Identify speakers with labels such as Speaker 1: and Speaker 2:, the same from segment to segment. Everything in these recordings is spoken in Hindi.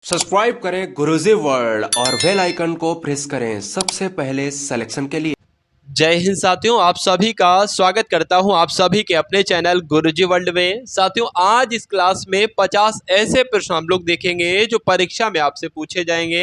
Speaker 1: सब्सक्राइब करें गुरुजी वर्ल्ड और बेल आइकन को प्रेस करें सबसे पहले सिलेक्शन के लिए।
Speaker 2: जय हिंद साथियों, आप सभी का स्वागत करता हूं आप सभी के अपने चैनल गुरुजी वर्ल्ड में। साथियों, आज इस क्लास में 50 ऐसे प्रश्न हम लोग देखेंगे जो परीक्षा में आपसे पूछे जाएंगे।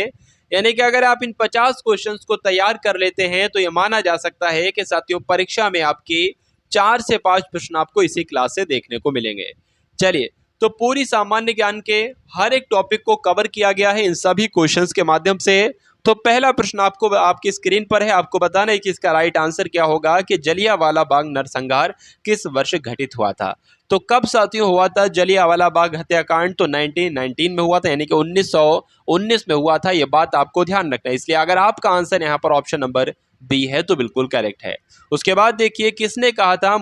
Speaker 2: यानी कि अगर आप इन 50 क्वेश्चंस को तैयार कर लेते हैं तो ये माना जा सकता है कि साथियों परीक्षा में आपकी 4 से 5 प्रश्न आपको इसी क्लास से देखने को मिलेंगे। चलिए, तो पूरी सामान्य ज्ञान के हर एक टॉपिक को कवर किया गया है इन सभी क्वेश्चंस के माध्यम से। तो पहला प्रश्न आपको आपकी स्क्रीन पर है, आपको बताना है कि इसका राइट आंसर क्या होगा कि जलियांवाला बाग नरसंहार किस वर्ष घटित हुआ था। तो कब साथियों हुआ था जलियांवाला बाग हत्याकांड? तो 1919 में हुआ था, यानी कि 1919 में हुआ था। ये बात आपको ध्यान रखना है, इसलिए अगर आपका आंसर यहाँ पर ऑप्शन नंबर बी है तो बिल्कुल करेक्ट है। उसके बाद देखिए, किसने कहा था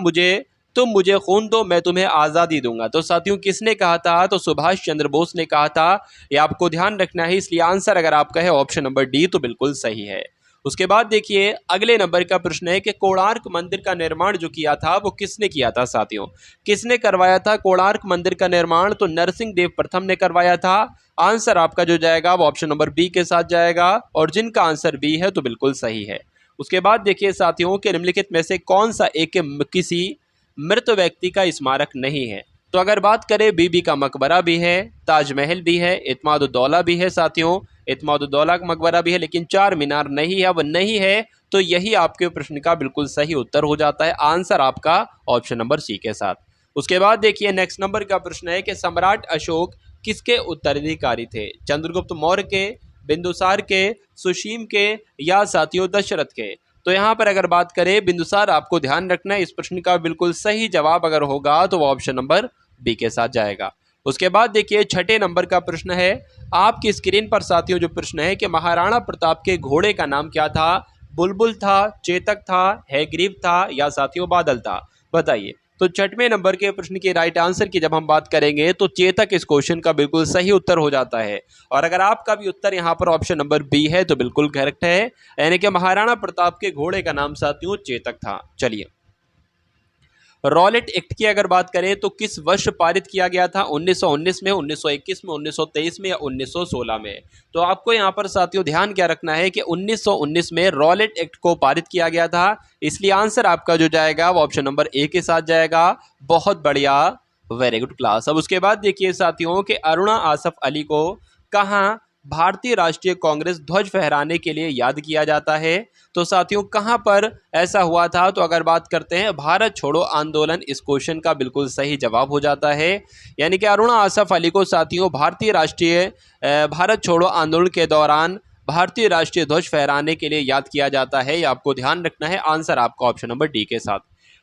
Speaker 2: तुम मुझे खून दो मैं तुम्हें आज़ादी दूंगा? तो साथियों किसने कहा था? तो सुभाष चंद्र बोस ने कहा था। ये आपको ध्यान रखना है, इसलिए आंसर अगर आपका है ऑप्शन नंबर डी तो बिल्कुल सही है। उसके बाद देखिए, अगले नंबर का प्रश्न है कि कोणार्क मंदिर का निर्माण जो किया था वो किसने किया था? साथियों किसने करवाया था कोणार्क मंदिर का निर्माण? तो नरसिंह देव प्रथम ने करवाया था। आंसर आपका जो जाएगा वो ऑप्शन नंबर बी के साथ जाएगा, और जिनका आंसर बी है तो बिल्कुल सही है। उसके बाद देखिए साथियों, के निम्नलिखित में से कौन सा एक किसी मृत व्यक्ति का स्मारक नहीं है? तो अगर बात करें, बीबी का मकबरा भी है, ताजमहल भी है, इत्माद-उद-दौला भी है। साथियों इत्माद-उद-दौला का मकबरा भी है, लेकिन चार मीनार नहीं है। अब नहीं है तो यही आपके प्रश्न का बिल्कुल सही उत्तर हो जाता है। आंसर आपका ऑप्शन नंबर सी के साथ। उसके बाद देखिए, नेक्स्ट नंबर का प्रश्न है कि सम्राट अशोक किसके उत्तराधिकारी थे? चंद्रगुप्त मौर्य के, बिंदुसार के, सुशीम के, या साथियों दशरथ के? तो यहाँ पर अगर बात करें बिंदुसार, आपको ध्यान रखना है इस प्रश्न का बिल्कुल सही जवाब अगर होगा तो वो ऑप्शन नंबर बी के साथ जाएगा। उसके बाद देखिए, छठे नंबर का प्रश्न है आपकी स्क्रीन पर साथियों। जो प्रश्न है कि महाराणा प्रताप के घोड़े का नाम क्या था? बुलबुल था, चेतक था, हैग्रीव था, या साथियों बादल था? बताइए। तो छठवें नंबर के प्रश्न के राइट आंसर की जब हम बात करेंगे तो चेतक इस क्वेश्चन का बिल्कुल सही उत्तर हो जाता है। और अगर आपका भी उत्तर यहाँ पर ऑप्शन नंबर बी है तो बिल्कुल करेक्ट है, यानी कि महाराणा प्रताप के घोड़े का नाम साथियों चेतक था। चलिए, रॉलेट एक्ट की अगर बात करें तो किस वर्ष पारित किया गया था? 1919 में, 1921 में, 1923 में, या 1916 में? तो आपको यहाँ पर साथियों ध्यान क्या रखना है कि 1919 में रॉलेट एक्ट को पारित किया गया था, इसलिए आंसर आपका जो जाएगा वो ऑप्शन नंबर ए के साथ जाएगा। बहुत बढ़िया, वेरी गुड क्लास। अब उसके बाद देखिए साथियों कि अरुणा आसफ अली को कहाँ भारतीय राष्ट्रीय कांग्रेस ध्वज फहराने के लिए याद किया जाता है? तो साथियों कहां पर ऐसा हुआ था? तो अगर बात करते हैं भारत छोड़ो आंदोलन, इस क्वेश्चन का बिल्कुल सही जवाब हो जाता है। यानी कि अरुणा आसफ अली को साथियों भारत छोड़ो आंदोलन के दौरान भारतीय राष्ट्रीय ध्वज फहराने के लिए याद किया जाता है। ये आपको ध्यान रखना है। आंसर आपका ऑप्शन नंबर डी के साथ।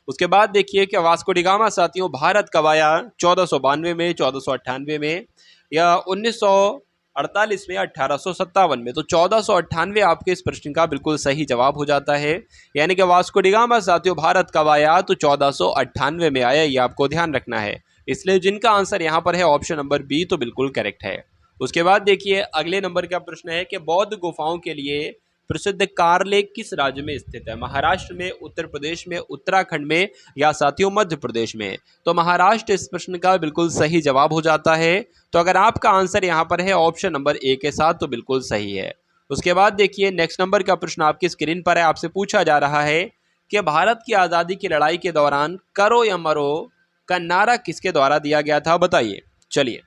Speaker 2: उसके बाद देखिए कि वास्को डी गामा साथियों भारत कब आया? 1492 में, 1498 में, या 1948 में, 1857 में? तो 1498 आपके इस प्रश्न का बिल्कुल सही जवाब हो जाता है। यानी कि वास्को डी गामा साथियों भारत कब आया? तो 1498 में आया, ये आपको ध्यान रखना है। इसलिए जिनका आंसर यहाँ पर है ऑप्शन नंबर बी तो बिल्कुल करेक्ट है। उसके बाद देखिए, अगले नंबर का प्रश्न है कि बौद्ध गुफाओं के लिए प्रसिद्ध कारलेक किस राज्य में स्थित है? महाराष्ट्र में, उत्तर प्रदेश में, उत्तराखंड में, या साथियों मध्य प्रदेश में? तो महाराष्ट्र इस प्रश्न का बिल्कुल सही जवाब हो जाता है। तो अगर आपका आंसर यहाँ पर है ऑप्शन नंबर ए के साथ तो बिल्कुल सही है। उसके बाद देखिए, नेक्स्ट नंबर का प्रश्न आपकी स्क्रीन पर है, आपसे पूछा जा रहा है कि भारत की आज़ादी की लड़ाई के दौरान करो या मरो का नारा किसके द्वारा दिया गया था? बताइए। चलिए,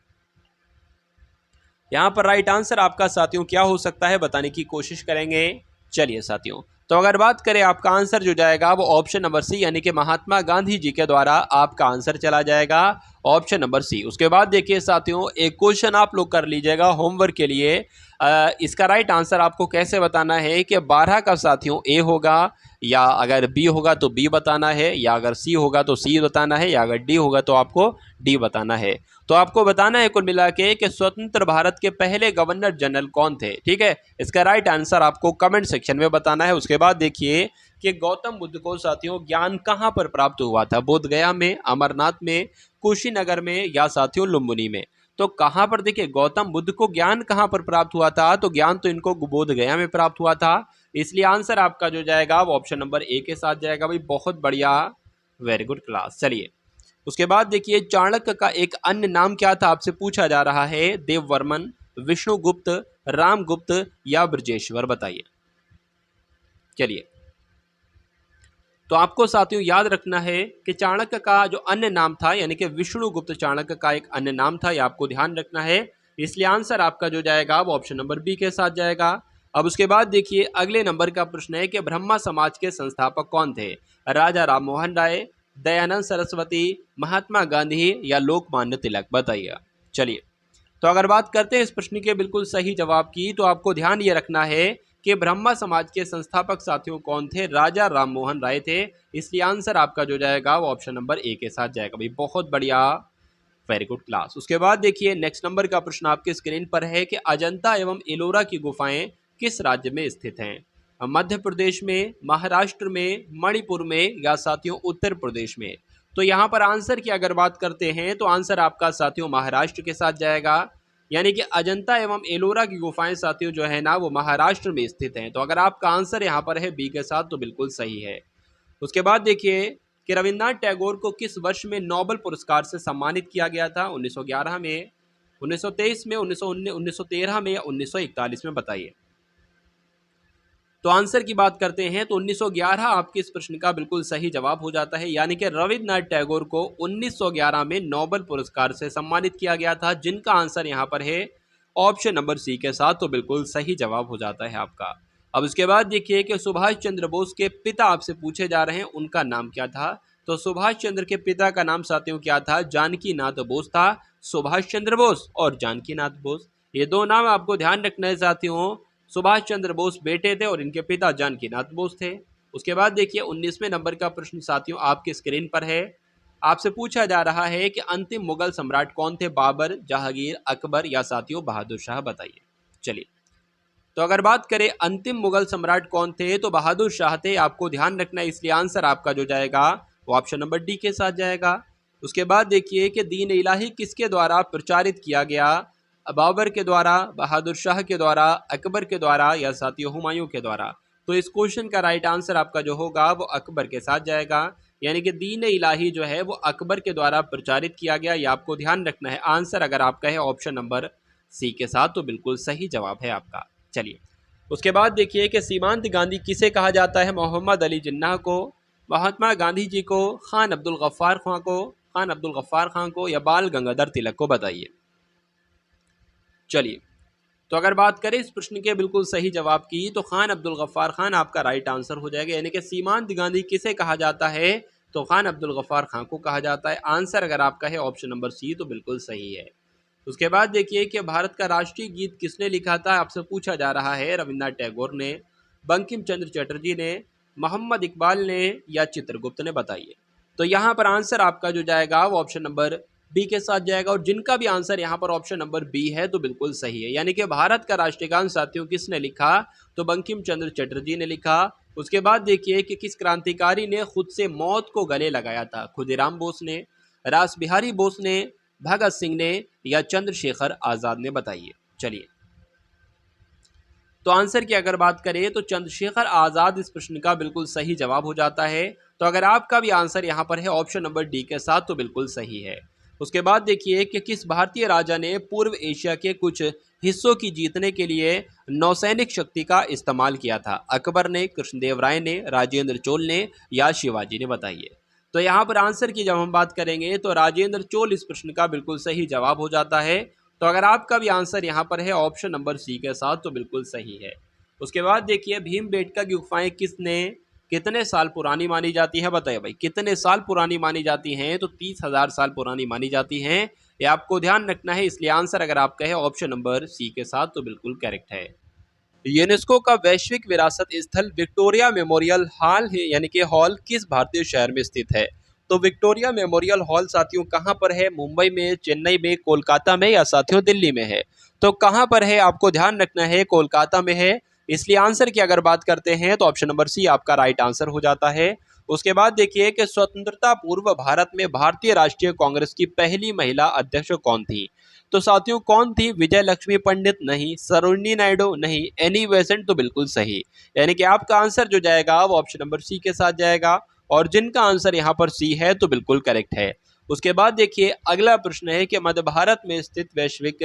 Speaker 2: यहाँ पर राइट आंसर आपका साथियों क्या हो सकता है बताने की कोशिश करेंगे। चलिए साथियों, तो अगर बात करें आपका आंसर जो जाएगा वो ऑप्शन नंबर सी, यानी कि महात्मा गांधी जी के द्वारा आपका आंसर चला जाएगा, ऑप्शन नंबर सी। उसके बाद देखिए साथियों, एक क्वेश्चन आप लोग कर लीजिएगा होमवर्क के लिए। इसका राइट आंसर आपको कैसे बताना है कि 12 का साथियों ए होगा, या अगर बी होगा तो बी बताना है, या अगर सी होगा तो सी बताना है, या अगर डी होगा तो आपको डी बताना है। तो आपको बताना है कुल मिला के कि स्वतंत्र भारत के पहले गवर्नर जनरल कौन थे। ठीक है, इसका राइट आंसर आपको कमेंट सेक्शन में बताना है। उसके बाद देखिए कि गौतम बुद्ध को साथियों ज्ञान कहाँ पर प्राप्त हुआ था? बोध गया में, अमरनाथ में, कुशीनगर में, या साथियों लुम्बिनी में? तो कहाँ पर देखिए गौतम बुद्ध को ज्ञान कहाँ पर प्राप्त हुआ था? तो ज्ञान तो इनको बोध गया में प्राप्त हुआ था, इसलिए आंसर आपका जो जाएगा वो ऑप्शन नंबर ए के साथ जाएगा। भाई बहुत बढ़िया, वेरी गुड क्लास। चलिए, उसके बाद देखिए चाणक्य का एक अन्य नाम क्या था? आपसे पूछा जा रहा है। देववर्मन, विष्णुगुप्त, रामगुप्त या बृजेश्वर? बताइए। चलिए, तो आपको साथियों याद रखना है कि चाणक्य का जो अन्य नाम था यानी कि विष्णुगुप्त चाणक्य का एक अन्य नाम था, यह आपको ध्यान रखना है। इसलिए आंसर आपका जो जाएगा वो ऑप्शन नंबर बी के साथ जाएगा। अब उसके बाद देखिए अगले नंबर का प्रश्न है कि ब्रह्मा समाज के संस्थापक कौन थे? राजा राम मोहन राय, दयानंद सरस्वती, महात्मा गांधी या लोकमान्य तिलक? बताइए। चलिए, तो अगर बात करते हैं इस प्रश्न के बिल्कुल सही जवाब की, तो आपको ध्यान ये रखना है कि ब्रह्मा समाज के संस्थापक साथियों कौन थे? राजा राम मोहन राय थे। इसलिए आंसर आपका जो जाएगा वो ऑप्शन नंबर ए के साथ जाएगा। भाई बहुत बढ़िया, वेरी गुड क्लास। उसके बाद देखिए नेक्स्ट नंबर का प्रश्न आपके स्क्रीन पर है कि अजंता एवं एलोरा की गुफाएं किस राज्य में स्थित हैं? मध्य प्रदेश में, महाराष्ट्र में, मणिपुर में या साथियों उत्तर प्रदेश में? तो यहाँ पर आंसर की अगर बात करते हैं तो आंसर आपका साथियों महाराष्ट्र के साथ जाएगा। यानी कि अजंता एवं एलोरा की गुफाएं साथियों जो है ना वो महाराष्ट्र में स्थित हैं। तो अगर आपका आंसर यहाँ पर है बी के साथ तो बिल्कुल सही है। उसके बाद देखिए कि रविन्द्रनाथ टैगोर को किस वर्ष में नोबेल पुरस्कार से सम्मानित किया गया था? 1911 में, 1923 में, 1913 में या 1941 में? बताइए। तो आंसर की बात करते हैं तो 1911 आपके इस प्रश्न का बिल्कुल सही जवाब हो जाता है। यानी कि रविन्द्रनाथ टैगोर को 1911 में नोबेल पुरस्कार से सम्मानित किया गया था, जिनका आंसर यहाँ पर है ऑप्शन नंबर सी के साथ, तो बिल्कुल सही जवाब हो जाता है आपका। अब उसके बाद देखिए कि सुभाष चंद्र बोस के पिता आपसे पूछे जा रहे हैं, उनका नाम क्या था? तो सुभाष चंद्र के पिता का नाम साथियों क्या था? जानकी नाथ बोस था। सुभाष चंद्र बोस और जानकी नाथ बोस, ये दो नाम आपको ध्यान रखना है साथियों। सुभाष चंद्र बोस बेटे थे और इनके पिता जानकी नाथ बोस थे। उसके बाद देखिए 19वें नंबर का प्रश्न साथियों आपके स्क्रीन पर है। आपसे पूछा जा रहा है कि अंतिम मुगल सम्राट कौन थे? बाबर, जहांगीर, अकबर या साथियों बहादुर शाह? बताइए। चलिए, तो अगर बात करें अंतिम मुगल सम्राट कौन थे तो बहादुर शाह थे, आपको ध्यान रखना है। इसलिए आंसर आपका जो जाएगा वो ऑप्शन नंबर डी के साथ जाएगा। उसके बाद देखिए कि दीन इलाही किसके द्वारा प्रचारित किया गया? बाबर के द्वारा, बहादुर शाह के द्वारा, अकबर के द्वारा या साथियों हुमायूं के द्वारा? तो इस क्वेश्चन का राइट आंसर आपका जो होगा वो अकबर के साथ जाएगा। यानी कि दीन इलाही जो है वो अकबर के द्वारा प्रचारित किया गया, ये आपको ध्यान रखना है। आंसर अगर आपका है ऑप्शन नंबर सी के साथ तो बिल्कुल सही जवाब है आपका। चलिए, उसके बाद देखिए कि सीमांत गांधी किसे कहा जाता है? मोहम्मद अली जिन्ना को, महात्मा गांधी जी को, खान अब्दुल गफ्फार खान को या बाल गंगाधर तिलक को? बताइए। चलिए, तो अगर बात करें इस प्रश्न के बिल्कुल सही जवाब की तो खान अब्दुल गफ्फार खान आपका राइट आंसर हो जाएगा। यानी कि सीमांत गांधी किसे कहा जाता है? तो खान अब्दुल गफ्फार खान को कहा जाता है। आंसर अगर आपका है ऑप्शन नंबर सी तो बिल्कुल सही है। उसके बाद देखिए कि भारत का राष्ट्रीय गीत किसने लिखा था? आपसे पूछा जा रहा है। रविन्द्रनाथ टैगोर ने, बंकिम चंद्र चटर्जी ने, मोहम्मद इकबाल ने या चित्रगुप्त ने? बताइए। तो यहाँ पर आंसर आपका जो जाएगा वो ऑप्शन नंबर बी के साथ जाएगा, और जिनका भी आंसर यहाँ पर ऑप्शन नंबर बी है तो बिल्कुल सही है। यानी कि भारत का राष्ट्रीय गान साथियों किसने लिखा? तो बंकिम चंद्र चटर्जी ने लिखा। उसके बाद देखिए कि किस क्रांतिकारी ने खुद से मौत को गले लगाया था? खुदीराम बोस ने, रास बिहारी बोस ने, भगत सिंह ने या चंद्रशेखर आजाद ने? बताइए। चलिए, तो आंसर की अगर बात करें तो चंद्रशेखर आजाद इस प्रश्न का बिल्कुल सही जवाब हो जाता है। तो अगर आपका भी आंसर यहाँ पर है ऑप्शन नंबर डी के साथ तो बिल्कुल सही है। उसके बाद देखिए कि किस भारतीय राजा ने पूर्व एशिया के कुछ हिस्सों की जीतने के लिए नौसैनिक शक्ति का इस्तेमाल किया था? अकबर ने, कृष्णदेव राय ने, राजेंद्र चोल ने या शिवाजी ने? बताइए। तो यहाँ पर आंसर की जब हम बात करेंगे तो राजेंद्र चोल इस प्रश्न का बिल्कुल सही जवाब हो जाता है। तो अगर आपका भी आंसर यहाँ पर है ऑप्शन नंबर सी के साथ तो बिल्कुल सही है। उसके बाद देखिए भीमबेटका की गुफाएं कितने साल पुरानी मानी जाती है? बताइए भाई, कितने साल पुरानी मानी जाती हैं? तो 30,000 साल पुरानी मानी जाती हैं, ये आपको ध्यान रखना है। इसलिए आंसर अगर आपका है ऑप्शन नंबर सी के साथ तो बिल्कुल करेक्ट है। यूनेस्को का वैश्विक विरासत स्थल विक्टोरिया मेमोरियल हॉल है यानी कि हॉल किस भारतीय शहर में स्थित है? तो विक्टोरिया मेमोरियल हॉल साथियों कहाँ पर है? मुंबई में, चेन्नई में, कोलकाता में या साथियों दिल्ली में है? तो कहाँ पर है आपको ध्यान रखना है, कोलकाता में है। इसलिए आंसर की अगर बात करते हैं तो ऑप्शन नंबर सी आपका राइट आंसर हो जाता है। उसके बाद देखिए कि स्वतंत्रता पूर्व भारत में भारतीय राष्ट्रीय कांग्रेस की पहली महिला अध्यक्ष कौन थी? तो साथियों कौन थी? विजय लक्ष्मी पंडित नहीं, सरोजिनी नायडू नहीं, एनी बेसेंट? तो बिल्कुल सही। यानी कि आपका आंसर जो जाएगा वो ऑप्शन नंबर सी के साथ जाएगा, और जिनका आंसर यहाँ पर सी है तो बिल्कुल करेक्ट है। उसके बाद देखिए अगला प्रश्न है कि मध्य भारत में स्थित वैश्विक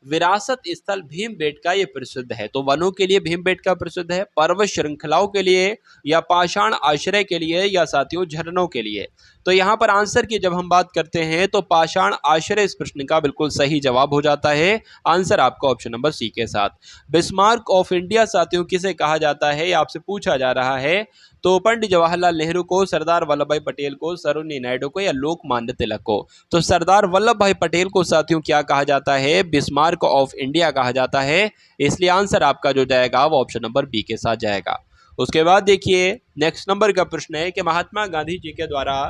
Speaker 2: विरासत स्थल भीमबेटका ये प्रसिद्ध है? तो वनों के लिए भीमबेटका प्रसिद्ध है, पर्वत श्रृंखलाओं के लिए, या पाषाण आश्रय के लिए, या साथियों झरनों के लिए? तो यहाँ पर आंसर की जब हम बात करते हैं तो पाषाण आश्रय इस प्रश्न का बिल्कुल सही जवाब हो जाता है। आंसर आपका ऑप्शन नंबर सी के साथ। बिस्मार्क ऑफ इंडिया साथियों किसे कहा जाता है, आपसे पूछा जा रहा है। तो पंडित जवाहरलाल नेहरू को, सरदार वल्लभ भाई पटेल को, सरोजिनी नायडू को, या लोकमान्य तिलक को? तो सरदार वल्लभ भाई पटेल को साथियों क्या कहा जाता है? बिस्मार्क ऑफ इंडिया कहा जाता है। इसलिए आंसर आपका जो जाएगा वो ऑप्शन नंबर बी के साथ जाएगा। उसके बाद देखिए नेक्स्ट नंबर का प्रश्न है कि महात्मा गांधी जी के द्वारा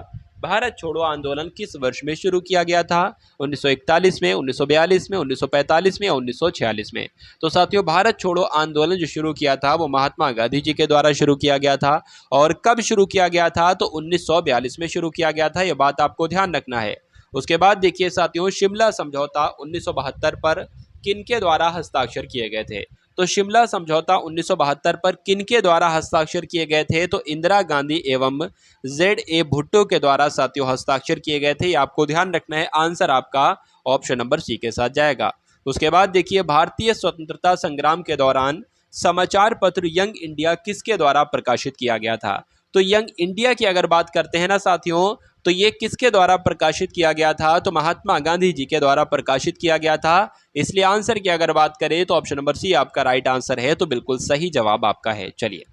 Speaker 2: भारत छोड़ो आंदोलन किस वर्ष में शुरू किया गया था? 1941 में, 1942 में, 1945 में, या 1946 में? तो साथियों भारत छोड़ो आंदोलन जो शुरू किया था वो महात्मा गांधी जी के द्वारा शुरू किया गया था। और कब शुरू किया गया था? तो 1942 में शुरू किया गया था। यह बात आपको ध्यान रखना है। उसके बाद देखिए साथियों शिमला समझौता 1972 पर किनके द्वारा हस्ताक्षर किए गए थे? तो शिमला समझौता 1972 पर किनके द्वारा हस्ताक्षर किए गए थे? तो इंदिरा गांधी एवं ZA भुट्टो के द्वारा साथियों हस्ताक्षर किए गए थे। ये आपको ध्यान रखना है। आंसर आपका ऑप्शन नंबर सी के साथ जाएगा। उसके बाद देखिए भारतीय स्वतंत्रता संग्राम के दौरान समाचार पत्र यंग इंडिया किसके द्वारा प्रकाशित किया गया था? तो यंग इंडिया की अगर बात करते हैं ना साथियों, तो ये किसके द्वारा प्रकाशित किया गया था? तो महात्मा गांधी जी के द्वारा प्रकाशित किया गया था। इसलिए आंसर की अगर बात करें तो ऑप्शन नंबर सी आपका राइट आंसर है। तो बिल्कुल सही जवाब आपका है। चलिए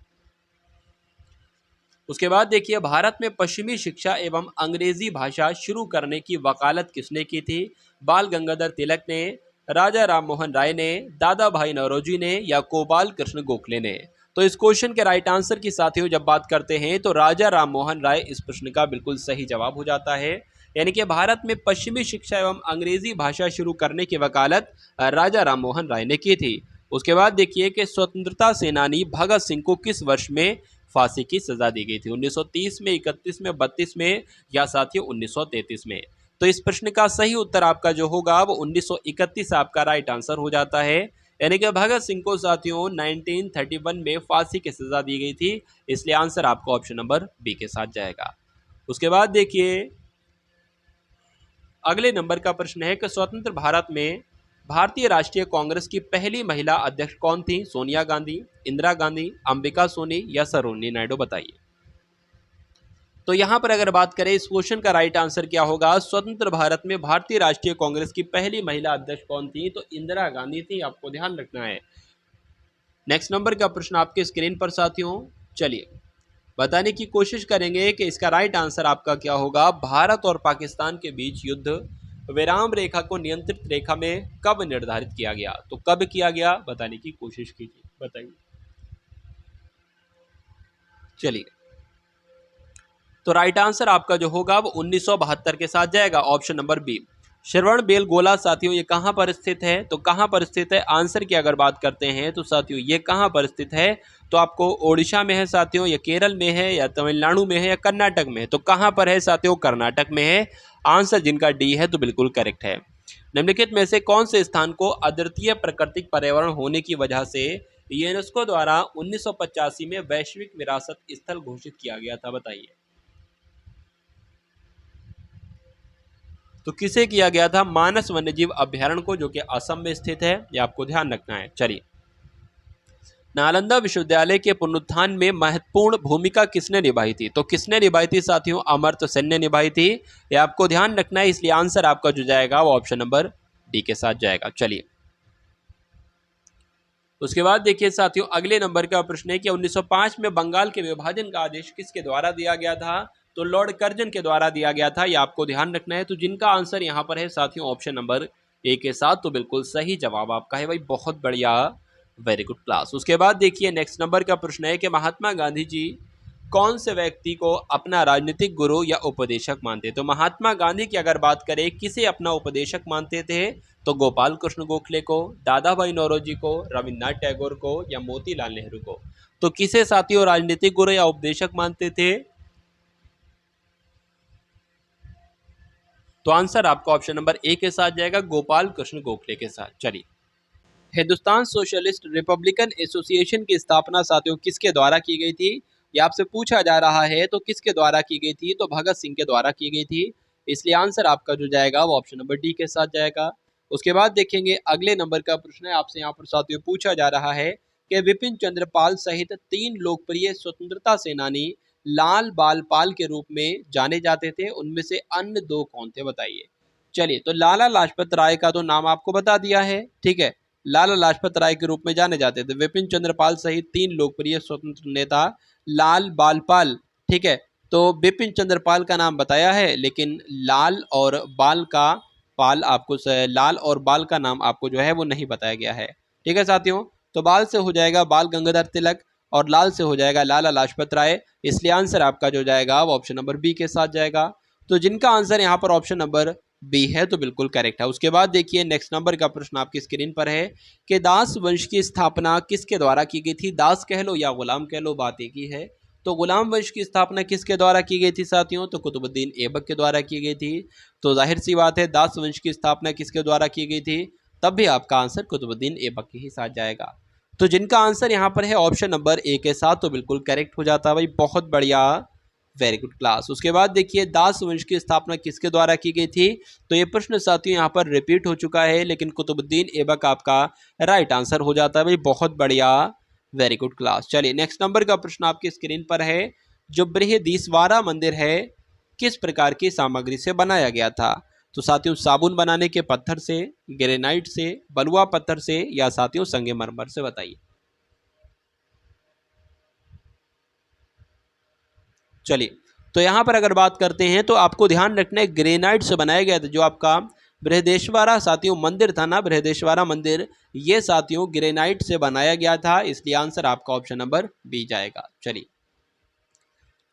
Speaker 2: उसके बाद देखिए भारत में पश्चिमी शिक्षा एवं अंग्रेजी भाषा शुरू करने की वकालत किसने की थी? बाल गंगाधर तिलक ने, राजा राम मोहन राय ने, दादा भाई नौरोजी ने, या गोपाल कृष्ण गोखले ने? तो इस क्वेश्चन के राइट आंसर की साथियों जब बात करते हैं तो राजा राम मोहन राय इस प्रश्न का बिल्कुल सही जवाब हो जाता है। यानी कि भारत में पश्चिमी शिक्षा एवं अंग्रेजी भाषा शुरू करने की वकालत राजा राम मोहन राय ने की थी। उसके बाद देखिए कि स्वतंत्रता सेनानी भगत सिंह को किस वर्ष में फांसी की सजा दी गई थी? 1930 में, 31 में, 32 में, या साथियों 1933 में? तो इस प्रश्न का सही उत्तर आपका जो होगा वो 1931 आपका राइट आंसर हो जाता है। यानी कि भगत सिंह को साथियों 1931 में फांसी की सजा दी गई थी। इसलिए आंसर आपका ऑप्शन नंबर बी के साथ जाएगा। उसके बाद देखिए अगले नंबर का प्रश्न है कि स्वतंत्र भारत में भारतीय राष्ट्रीय कांग्रेस की पहली महिला अध्यक्ष कौन थी? सोनिया गांधी, इंदिरा गांधी, अंबिका सोनी, या सरोजिनी नायडू? बताइए। तो यहां पर अगर बात करें इस क्वेश्चन का राइट आंसर क्या होगा? स्वतंत्र भारत में भारतीय राष्ट्रीय कांग्रेस की पहली महिला अध्यक्ष कौन थी? तो इंदिरा गांधी थी। आपको ध्यान रखना है। नेक्स्ट नंबर का प्रश्न आपके स्क्रीन पर साथियों, चलिए बताने की कोशिश करेंगे कि इसका राइट आंसर आपका क्या होगा। भारत और पाकिस्तान के बीच युद्ध विराम रेखा को नियंत्रित रेखा में कब निर्धारित किया गया? तो कब किया गया बताने की कोशिश कीजिए, बताइए। चलिए तो राइट आंसर आपका जो होगा वो 1972 के साथ जाएगा। Option number B. Shravanabelagola साथियों ये कहां पर स्थित है? तो कहां पर स्थित है? आंसर की अगर बात करते हैं तो साथियों ये कहां पर स्थित है? तो आपको ओडिशा में है साथियों, या केरल में है, या तमिलनाडु में है, या कर्नाटक में है? तो कहां पर है साथियों? कर्नाटक में है। आंसर जिनका डी है तो बिल्कुल करेक्ट है। निम्नलिखित में से कौन से स्थान को अद्वितीय प्राकृतिक पर्यावरण होने की वजह से यूनेस्को द्वारा 1985 में वैश्विक विरासत स्थल घोषित किया गया था? बताइए। तो किसे किया गया था? मानस वन्यजीव अभ्यारण्य को, जो कि असम में स्थित है। यह आपको ध्यान रखना है। चलिए नालंदा विश्वविद्यालय के पुनरुत्थान में महत्वपूर्ण भूमिका किसने निभाई थी? तो किसने निभाई थी साथियों? अमर्त्य सेन ने निभाई थी। यह आपको ध्यान रखना है। इसलिए आंसर आपका जो जाएगा वो ऑप्शन नंबर डी के साथ जाएगा। चलिए उसके बाद देखिए साथियों अगले नंबर का प्रश्न है कि 1905 में बंगाल के विभाजन का आदेश किसके द्वारा दिया गया था? तो लॉर्ड कर्जन के द्वारा दिया गया था। यह आपको ध्यान रखना है। तो जिनका आंसर यहाँ पर है साथियों ऑप्शन नंबर ए के साथ, तो बिल्कुल सही जवाब आपका है भाई। बहुत बढ़िया, वेरी गुड क्लास। उसके बाद देखिए नेक्स्ट नंबर का प्रश्न है कि महात्मा गांधी जी कौन से व्यक्ति को अपना राजनीतिक गुरु या उपदेशक मानते? तो महात्मा गांधी की अगर बात करें किसे अपना उपदेशक मानते थे? तो गोपाल कृष्ण गोखले को, दादा भाई नौरोजी को, रविन्द्रनाथ टैगोर को, या मोतीलाल नेहरू को? तो किसे साथियों राजनीतिक गुरु या उपदेशक मानते थे? तो आंसर आपका ऑप्शन नंबर ए के साथ जाएगा, गोपाल कृष्ण गोखले के साथ। चलिए हिंदुस्तान सोशलिस्ट रिपब्लिकन एसोसिएशन की स्थापना साथियों किसके द्वारा की गई थी? ये आपसे पूछा जा रहा है। तो किसके द्वारा की गई थी? तो भगत सिंह के द्वारा की गई थी। इसलिए आंसर आपका जो जाएगा वो ऑप्शन नंबर डी के साथ जाएगा। उसके बाद देखेंगे अगले नंबर का प्रश्न है आपसे यहाँ पर साथियों पूछा जा रहा है कि विपिन चंद्र पाल सहित 3 लोकप्रिय स्वतंत्रता सेनानी लाल बाल पाल के रूप में जाने जाते थे, उनमें से अन्य 2 कौन थे बताइए। चलिए, तो लाला लाजपत राय का तो नाम आपको बता दिया है, ठीक है। लाला लाजपत राय के रूप में जाने जाते थे विपिन चंद्र पाल सहित 3 लोकप्रिय स्वतंत्र नेता लाल बाल पाल, ठीक है। तो विपिन चंद्र पाल का नाम बताया है, लेकिन लाल और बाल का नाम आपको जो है वो नहीं बताया गया है, ठीक है साथियों। तो बाल से हो जाएगा बाल गंगाधर तिलक और लाल से हो जाएगा लाला लाजपत राय, इसलिए आंसर आपका जो जाएगा वो ऑप्शन नंबर बी के साथ जाएगा। तो जिनका आंसर यहाँ पर ऑप्शन नंबर बी है तो बिल्कुल करेक्ट है। उसके बाद देखिए नेक्स्ट नंबर का प्रश्न आपकी स्क्रीन पर है कि दास वंश की स्थापना किसके द्वारा की गई थी। दास कह लो या गुलाम कह लो, बात एक ही है। तो गुलाम वंश की स्थापना किसके द्वारा की गई थी साथियों, तो कुतुबुद्दीन ऐबक के द्वारा की गई थी। तो जाहिर सी बात है दास वंश की स्थापना किसके द्वारा की गई थी, तब भी आपका आंसर कुतुबुद्दीन ऐबक के ही साथ जाएगा। तो जिनका आंसर यहाँ पर है ऑप्शन नंबर ए के साथ तो बिल्कुल करेक्ट हो जाता है भाई, बहुत बढ़िया, वेरी गुड क्लास। उसके बाद देखिए दास वंश की स्थापना किसके द्वारा की गई थी। तो ये प्रश्न साथियों यहाँ पर रिपीट हो चुका है, लेकिन कुतुबुद्दीन ऐबक आपका राइट आंसर हो जाता है भाई, बहुत बढ़िया, वेरी गुड क्लास। चलिए नेक्स्ट नंबर का प्रश्न आपकी स्क्रीन पर है, जो बृहदीश्वरा मंदिर है किस प्रकार की सामग्री से बनाया गया था। तो साथियों साबुन बनाने के पत्थर से, ग्रेनाइट से, बलुआ पत्थर से या साथियों संगमरमर से, बताइए। चलिए, तो यहां पर अगर बात करते हैं तो आपको ध्यान रखना है ग्रेनाइट से बनाया गया था। जो आपका बृहदेश्वरा साथियों मंदिर था ना, बृहदेश्वरा मंदिर, ये साथियों ग्रेनाइट से बनाया गया था, इसलिए आंसर आपका ऑप्शन नंबर बी जाएगा। चलिए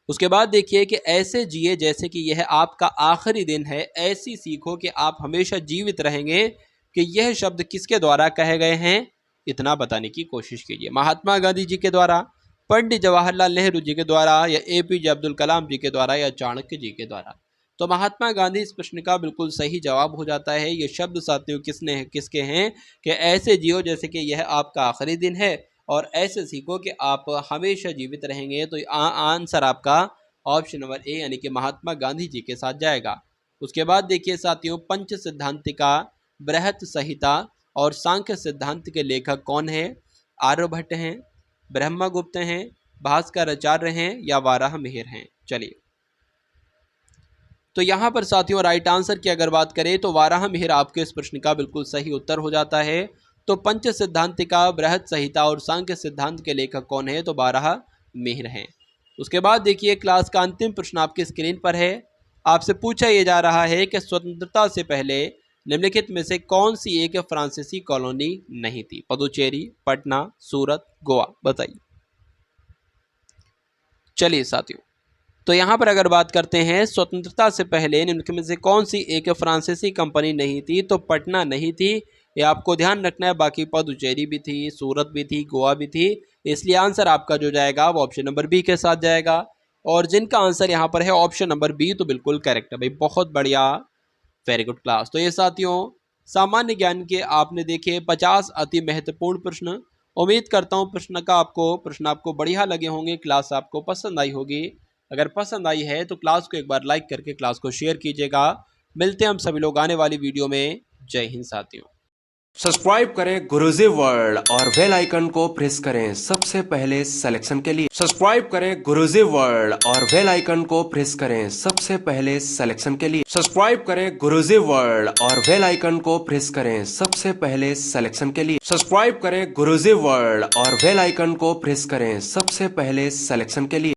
Speaker 2: उसके बाद देखिए कि ऐसे जिए जैसे कि यह आपका आखिरी दिन है, ऐसी सीखो कि आप हमेशा जीवित रहेंगे, कि यह शब्द किसके द्वारा कहे गए हैं, इतना बताने की कोशिश कीजिए। महात्मा गांधी जी के द्वारा, पंडित जवाहरलाल नेहरू जी के द्वारा, या एपीजे अब्दुल कलाम जी के द्वारा, या चाणक्य जी के द्वारा। तो महात्मा गांधी इस प्रश्न का बिल्कुल सही जवाब हो जाता है। ये शब्द साथियों किसके हैं कि ऐसे जियो जैसे कि यह आपका आखिरी दिन है और ऐसे सीखो कि आप हमेशा जीवित रहेंगे। तो आंसर आपका ऑप्शन नंबर ए यानी कि महात्मा गांधी जी के साथ जाएगा। उसके बाद देखिए साथियों पंच सिद्धांतिका, बृहत संहिता और सांख्य सिद्धांत के लेखक कौन है। आर्यभट्ट हैं, ब्रह्मगुप्त हैं, भास्कराचार्य हैं या वाराह मिहिर हैं। चलिए तो यहाँ पर साथियों राइट आंसर की अगर बात करें तो वाराह मिहिर आपके इस प्रश्न का बिल्कुल सही उत्तर हो जाता है। तो पंच सिद्धांतिका, बृहत संहिता और सांख्य सिद्धांत के लेखक कौन है, तो वाराह मिहिर हैं। उसके बाद देखिए क्लास का अंतिम प्रश्न आपकी स्क्रीन पर है। आपसे पूछा यह जा रहा है कि स्वतंत्रता से पहले निम्नलिखित में से कौन सी एक फ्रांसीसी कॉलोनी नहीं थी। पुदुचेरी, पटना, सूरत, गोवा, बताइए। चलिए साथियों तो यहाँ पर अगर बात करते हैं स्वतंत्रता से पहले निम्नलिखित में से कौन सी एक फ्रांसीसी कंपनी नहीं थी, तो पटना नहीं थी, ये आपको ध्यान रखना है। बाकी पुदुचेरी भी थी, सूरत भी थी, गोवा भी थी, इसलिए आंसर आपका जो जाएगा वो ऑप्शन नंबर बी के साथ जाएगा। और जिनका आंसर यहाँ पर है ऑप्शन नंबर बी तो बिल्कुल करेक्ट है भाई, बहुत बढ़िया, वेरी गुड क्लास। तो ये साथियों सामान्य ज्ञान के आपने देखे 50 अति महत्वपूर्ण प्रश्न। उम्मीद करता हूँ प्रश्न आपको बढ़िया लगे होंगे, क्लास आपको पसंद आई होगी। अगर पसंद आई है तो क्लास को एक बार लाइक करके क्लास को शेयर कीजिएगा। मिलते हैं हम सभी लोग आने वाली वीडियो में। जय हिंद साथियों।
Speaker 1: सब्सक्राइब करें गुरुजी वर्ल्ड और बेल आइकन को प्रेस करें सबसे पहले सिलेक्शन के लिए। सब्सक्राइब करें गुरुजी वर्ल्ड और बेल आइकन को प्रेस करें सबसे पहले सिलेक्शन के लिए। सब्सक्राइब करें गुरुजी वर्ल्ड और बेल आइकन को प्रेस करें सबसे पहले सिलेक्शन के लिए। सब्सक्राइब करें गुरुजी वर्ल्ड और बेल आइकन को प्रेस करें सबसे पहले सिलेक्शन के लिए।